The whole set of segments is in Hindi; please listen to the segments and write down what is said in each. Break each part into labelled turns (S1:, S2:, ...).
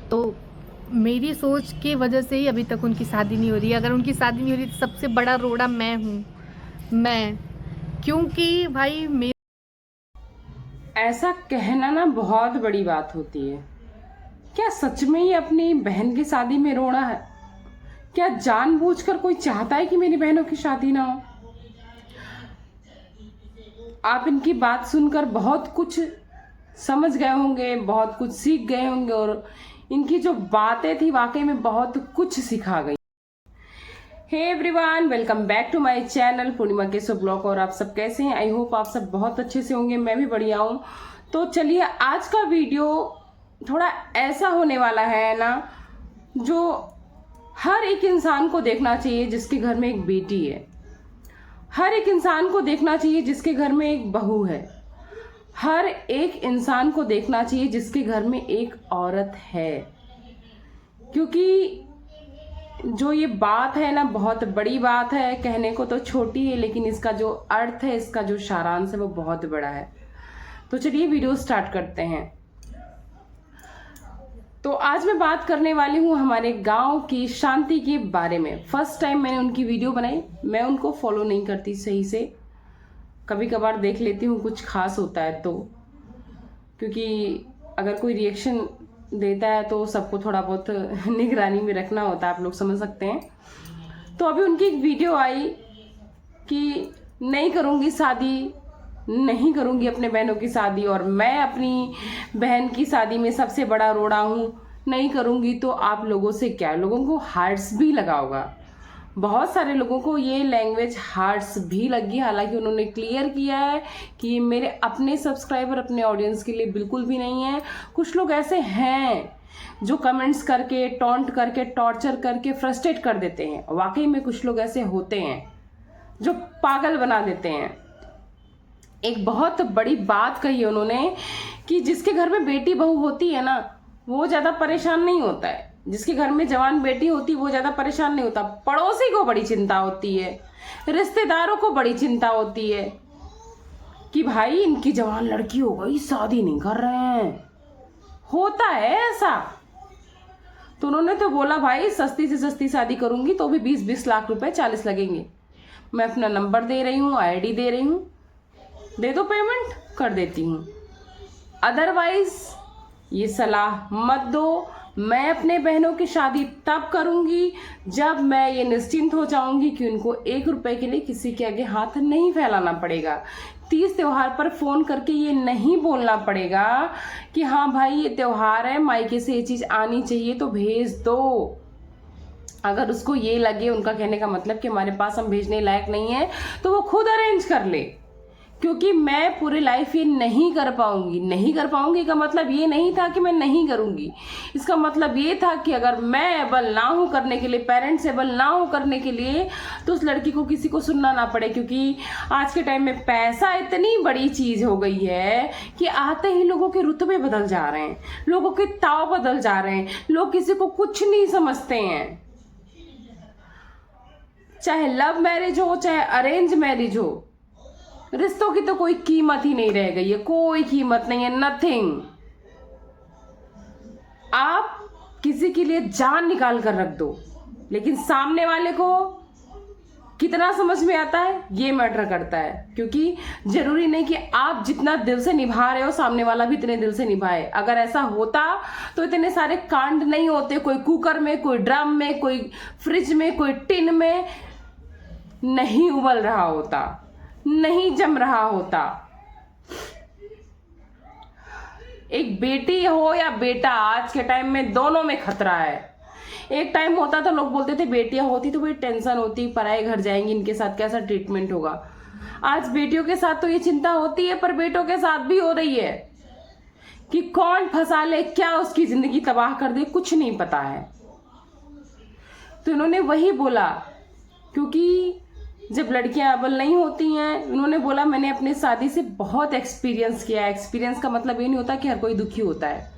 S1: तो मेरी सोच की वजह से ही अभी तक उनकी शादी नहीं हो रही है। अगर उनकी शादी नहीं हो रही तो सबसे बड़ा रोड़ा मैं हूँ, मैं, क्योंकि भाई मेरे
S2: ऐसा कहना ना बहुत बड़ी बात होती है। क्या सच में ही अपनी बहन की शादी में रोना है? क्या जानबूझकर कोई चाहता है कि मेरी बहनों की शादी ना हो? आप इनकी बात सुनकर बहुत कुछ समझ गए होंगे, बहुत कुछ सीख गए होंगे और इनकी जो बातें थी वाकई में बहुत कुछ सिखा गई। Hey everyone, welcome back to my channel Purnima केसो ब्लॉग। और आप सब कैसे हैं? आई होप आप सब बहुत अच्छे से होंगे, मैं भी बढ़िया हूँ। तो चलिए, आज का वीडियो थोड़ा ऐसा होने वाला है ना, जो हर एक इंसान को देखना चाहिए जिसके घर में एक बेटी है, हर एक इंसान को देखना चाहिए जिसके घर में एक बहू है, हर एक इंसान को देखना चाहिए जिसके घर में एक औरत है। क्योंकि जो ये बात है ना, बहुत बड़ी बात है, कहने को तो छोटी है लेकिन इसका जो अर्थ है, इसका जो सारांश है वो बहुत बड़ा है। तो चलिए वीडियो स्टार्ट करते हैं। तो आज मैं बात करने वाली हूँ हमारे गांव की शांति के बारे में। फर्स्ट टाइम मैंने उनकी वीडियो बनाई। मैं उनको फॉलो नहीं करती सही से, कभी कभार देख लेती हूँ, कुछ खास होता है तो, क्योंकि अगर कोई रिएक्शन देता है तो सबको थोड़ा बहुत निगरानी में रखना होता है, आप लोग समझ सकते हैं। तो अभी उनकी एक वीडियो आई कि नहीं करूँगी शादी, नहीं करूँगी अपने बहनों की शादी, और मैं अपनी बहन की शादी में सबसे बड़ा रोड़ा हूँ, नहीं करूँगी। तो आप लोगों से क्या, लोगों को हार्ट्स भी लगा होगा, बहुत सारे लोगों को ये लैंग्वेज हार्ट्स भी लगी। हालांकि उन्होंने क्लियर किया है कि ये मेरे अपने सब्सक्राइबर, अपने ऑडियंस के लिए बिल्कुल भी नहीं है। कुछ लोग ऐसे हैं जो कमेंट्स करके, टॉन्ट करके, टॉर्चर करके फ्रस्ट्रेट कर देते हैं। वाकई में कुछ लोग ऐसे होते हैं जो पागल बना देते हैं। एक बहुत बड़ी बात कही उन्होंने कि जिसके घर में बेटी बहू होती है ना, वो ज़्यादा परेशान नहीं होता है। जिसके घर में जवान बेटी होती है वो ज़्यादा परेशान नहीं होता। पड़ोसी को बड़ी चिंता होती है, रिश्तेदारों को बड़ी चिंता होती है कि भाई इनकी जवान लड़की हो गई, शादी नहीं कर रहे हैं। होता है ऐसा। तो उन्होंने तो बोला भाई सस्ती से सस्ती शादी करूंगी तो भी 20-20 लाख रुपए, 40 लगेंगे। मैं अपना नंबर दे रही हूँ, आईडी दे रही हूँ, दे दो पेमेंट, कर देती हूँ। अदरवाइज ये सलाह मत दो। मैं अपने बहनों की शादी तब करूंगी जब मैं ये निश्चिंत हो जाऊंगी कि उनको 1 रुपए के लिए किसी के आगे हाथ नहीं फैलाना पड़ेगा। तीज त्योहार पर फोन करके ये नहीं बोलना पड़ेगा कि हाँ भाई ये त्योहार है, मायके से ये चीज आनी चाहिए तो भेज दो। अगर उसको ये लगे, उनका कहने का मतलब कि हमारे पास हम भेजने लायक नहीं है, तो वो खुद अरेंज कर ले। क्योंकि मैं पूरी लाइफ ये नहीं कर पाऊंगी। नहीं कर पाऊंगी का मतलब ये नहीं था कि मैं नहीं करूंगी, इसका मतलब ये था कि अगर मैं एबल ना हूं करने के लिए, पेरेंट्स एबल ना हो करने के लिए, तो उस लड़की को किसी को सुनना ना पड़े। क्योंकि आज के टाइम में पैसा इतनी बड़ी चीज हो गई है कि आते ही लोगों के रुतबे बदल जा रहे हैं, लोगों के ताव बदल जा रहे हैं, लोग किसी को कुछ नहीं समझते हैं। चाहे लव मैरिज हो, चाहे अरेंज मैरिज हो, रिश्तों की तो कोई कीमत ही नहीं रह गई है, कोई कीमत नहीं है, नथिंग। आप किसी के लिए जान निकाल कर रख दो, लेकिन सामने वाले को कितना समझ में आता है ये मैटर करता है। क्योंकि जरूरी नहीं कि आप जितना दिल से निभा रहे हो सामने वाला भी इतने दिल से निभाए। अगर ऐसा होता तो इतने सारे कांड नहीं होते। कोई कुकर में, कोई ड्रम में, कोई फ्रिज में, कोई टिन में नहीं उबल रहा होता, नहीं जम रहा होता। एक बेटी हो या बेटा, आज के टाइम में दोनों में खतरा है। एक टाइम होता था लोग बोलते थे बेटियां होती तो बड़ी टेंशन होती, पराए घर जाएंगी, इनके साथ कैसा ट्रीटमेंट होगा। आज बेटियों के साथ तो ये चिंता होती है, पर बेटों के साथ भी हो रही है कि कौन फंसा ले, क्या उसकी जिंदगी तबाह कर दे, कुछ नहीं पता है। तो इन्होंने वही बोला, क्योंकि जब लड़कियां अबल नहीं होती हैं, उन्होंने बोला मैंने अपने शादी से बहुत एक्सपीरियंस किया है। एक्सपीरियंस का मतलब ये नहीं होता कि हर कोई दुखी होता है।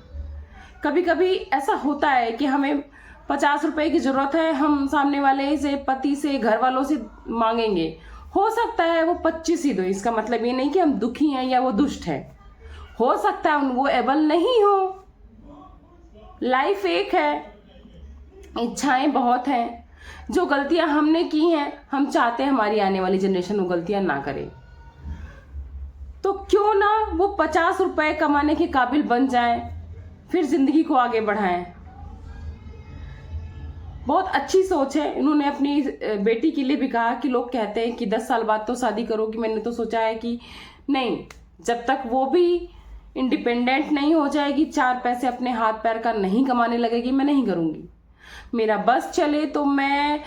S2: कभी कभी ऐसा होता है कि हमें 50 रुपए की जरूरत है, हम सामने वाले से, पति से, घर वालों से मांगेंगे, हो सकता है वो 25 ही दो। इसका मतलब ये नहीं कि हम दुखी हैं या वो दुष्ट है। हो सकता है वो एबल नहीं हो, लाइफ एक है, इच्छाएं बहुत हैं। जो गलतियां हमने की हैं, हम चाहते हैं हमारी आने वाली जनरेशन वो गलतियां ना करे। तो क्यों ना वो 50 रुपए कमाने के काबिल बन जाएं, फिर जिंदगी को आगे बढ़ाएं। बहुत अच्छी सोच है। इन्होंने अपनी बेटी के लिए भी कहा कि लोग कहते हैं कि 10 साल बाद तो शादी करोगी। मैंने तो सोचा है कि नहीं, जब तक वो भी इंडिपेंडेंट नहीं हो जाएगी, 4 पैसे अपने हाथ पैर का नहीं कमाने लगेगी, मैं नहीं करूंगी। मेरा बस चले तो मैं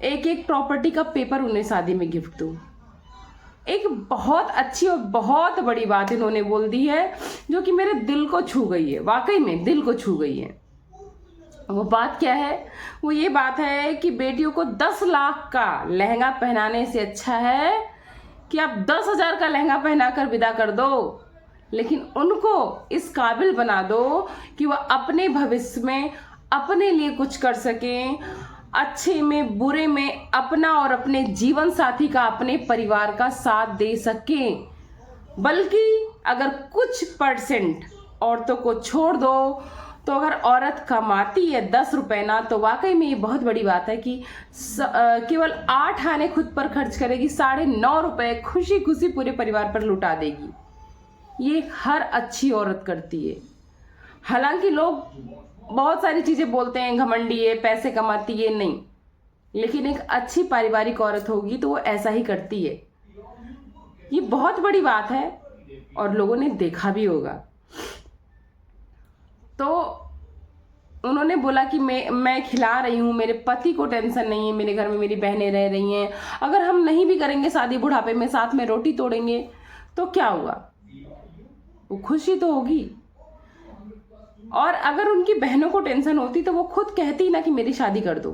S2: एक एक प्रॉपर्टी का पेपर उन्हें शादी में गिफ्ट दूं। एक बहुत अच्छी और बहुत बड़ी बात इन्होंने बोल दी है जो कि मेरे दिल को छू गई है, वाकई में दिल को छू गई है। वो बात क्या है? वो ये बात है कि बेटियों को 10 लाख का लहंगा पहनाने से अच्छा है कि आप 10,000 का लहंगा पहनाकर विदा कर दो, लेकिन उनको इस काबिल बना दो कि वह अपने भविष्य में अपने लिए कुछ कर सकें, अच्छे में बुरे में अपना और अपने जीवन साथी का, अपने परिवार का साथ दे सकें। बल्कि अगर कुछ परसेंट औरतों को छोड़ दो, तो अगर औरत कमाती है 10 रुपए ना, तो वाकई में ये बहुत बड़ी बात है कि केवल 8 आने खुद पर खर्च करेगी, 9.5 रुपए खुशी खुशी पूरे परिवार पर लुटा देगी। ये हर अच्छी औरत करती है। हालांकि लोग बहुत सारी चीजें बोलते हैं, घमंडी है, पैसे कमाती है, नहीं, लेकिन एक अच्छी पारिवारिक औरत होगी तो वो ऐसा ही करती है। ये बहुत बड़ी बात है और लोगों ने देखा भी होगा। तो उन्होंने बोला कि मैं खिला रही हूँ, मेरे पति को टेंशन नहीं है, मेरे घर में मेरी बहनें रह रही हैं, अगर हम नहीं भी करेंगे शादी, बुढ़ापे में साथ में रोटी तोड़ेंगे तो क्या हुआ, वो खुशी तो होगी। और अगर उनकी बहनों को टेंशन होती तो वो खुद कहती ना कि मेरी शादी कर दो।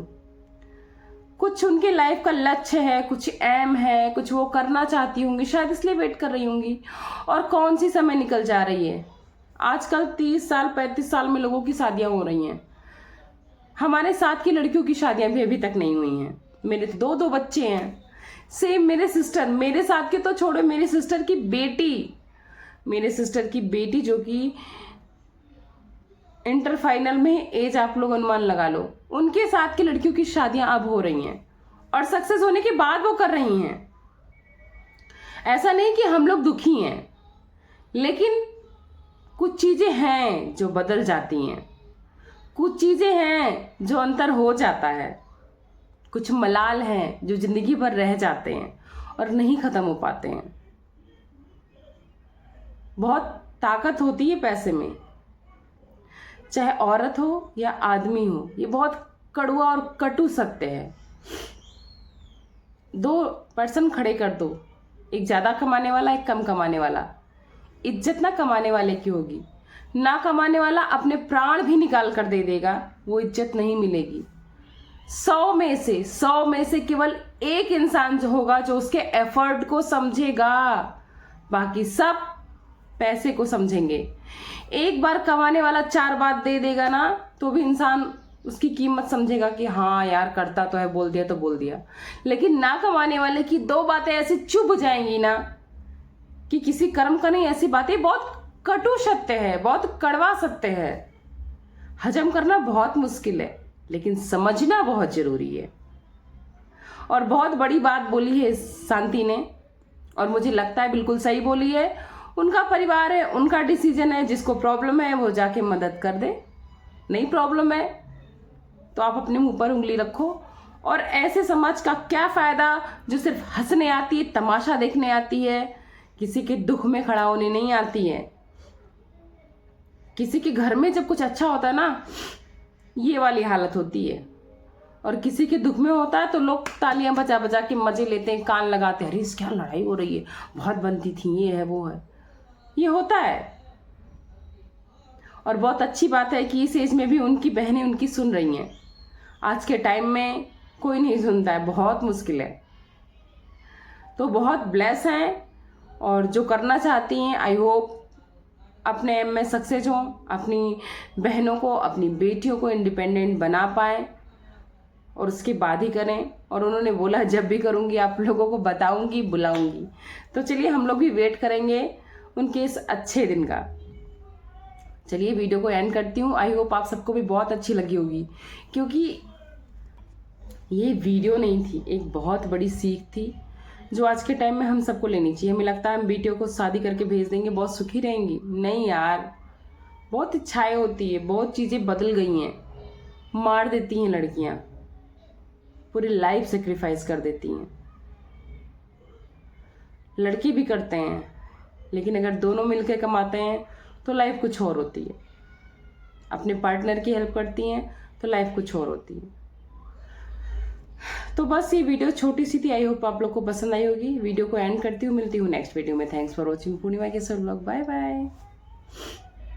S2: कुछ उनके लाइफ का लक्ष्य है, कुछ एम है, कुछ वो करना चाहती होंगी, शायद इसलिए वेट कर रही होंगी। और कौन सी समय निकल जा रही है, आजकल 30 साल 35 साल में लोगों की शादियां हो रही हैं। हमारे साथ की लड़कियों की शादियां भी अभी तक नहीं हुई हैं। मेरे तो 2 बच्चे हैं, सेम मेरे सिस्टर, मेरे साथ के तो छोड़ो, मेरे सिस्टर की बेटी जो कि इंटर फाइनल में, एज आप लोग अनुमान लगा लो, उनके साथ की लड़कियों की शादियां अब हो रही हैं और सक्सेस होने के बाद वो कर रही हैं। ऐसा नहीं कि हम लोग दुखी हैं, लेकिन कुछ चीजें हैं जो बदल जाती हैं, कुछ चीजें हैं जो अंतर हो जाता है, कुछ मलाल हैं जो जिंदगी भर रह जाते हैं और नहीं खत्म हो पाते हैं। बहुत ताकत होती है पैसे में, चाहे औरत हो या आदमी हो। ये बहुत कड़वा और कटु सत्य है। 2 पर्सन खड़े कर दो, एक ज्यादा कमाने वाला, एक कम कमाने वाला, इज्जत ना कमाने वाले की होगी, ना कमाने वाला अपने प्राण भी निकाल कर दे देगा, वो इज्जत नहीं मिलेगी। 100 में से केवल एक इंसान जो होगा जो उसके एफर्ट को समझेगा, बाकी सब पैसे को समझेंगे। एक बार कमाने वाला 4 बात दे देगा ना, तो भी इंसान उसकी कीमत समझेगा कि हाँ यार करता तो है, बोल दिया तो बोल दिया। लेकिन ना कमाने वाले की 2 बातें ऐसी चुभ जाएंगी ना कि किसी कर्म का नहीं। ऐसी बातें बहुत कटु सत्य है, बहुत कड़वा सत्य है। हजम करना बहुत मुश्किल है, लेकिन समझना बहुत जरूरी है। और बहुत बड़ी बात बोली है शांति ने, और मुझे लगता है बिल्कुल सही बोली है। उनका परिवार है, उनका डिसीजन है, जिसको प्रॉब्लम है वो जाके मदद कर दे, नहीं प्रॉब्लम है तो आप अपने मुंह पर उंगली रखो। और ऐसे समाज का क्या फायदा जो सिर्फ हंसने आती है, तमाशा देखने आती है, किसी के दुख में खड़ा होने नहीं आती है। किसी के घर में जब कुछ अच्छा होता है ना, ये वाली हालत होती है, और किसी के दुख में होता है तो लोग तालियां बजा बजा के मजे लेते हैं, कान लगाते हैं, अरे इस क्या लड़ाई हो रही है, बहुत बनती थी, ये है वो है। ये होता है। और बहुत अच्छी बात है कि इस एज में भी उनकी बहनें उनकी सुन रही हैं। आज के टाइम में कोई नहीं सुनता है, बहुत मुश्किल है। तो बहुत ब्लेस हैं, और जो करना चाहती हैं आई होप अपने एम में सक्सेस हों, अपनी बहनों को, अपनी बेटियों को इंडिपेंडेंट बना पाएं, और उसके बाद ही करें। और उन्होंने बोला जब भी करूँगी आप लोगों को बताऊँगी, बुलाऊँगी। तो चलिए हम लोग भी वेट करेंगे उनके इस अच्छे दिन का। चलिए वीडियो को एंड करती हूँ। आई होप आप सबको भी बहुत अच्छी लगी होगी, क्योंकि ये वीडियो नहीं थी, एक बहुत बड़ी सीख थी जो आज के टाइम में हम सबको लेनी चाहिए। हमें लगता है हम बेटियों को शादी करके भेज देंगे, बहुत सुखी रहेंगी। नहीं यार, बहुत इच्छाएं होती है, बहुत चीज़ें बदल गई हैं। मार देती हैं लड़कियां, पूरी लाइफ सेक्रीफाइस कर देती हैं। लड़के भी करते हैं, लेकिन अगर दोनों मिलकर कमाते हैं तो लाइफ कुछ और होती है। अपने पार्टनर की हेल्प करती हैं तो लाइफ कुछ और होती है। तो बस ये वीडियो छोटी सी थी, आई होप आप लोग को पसंद आई होगी। वीडियो को एंड करती हूँ, मिलती हूँ नेक्स्ट वीडियो में। थैंक्स फॉर वॉचिंग पूर्णिमा के सर ब्लॉग। Bye bye.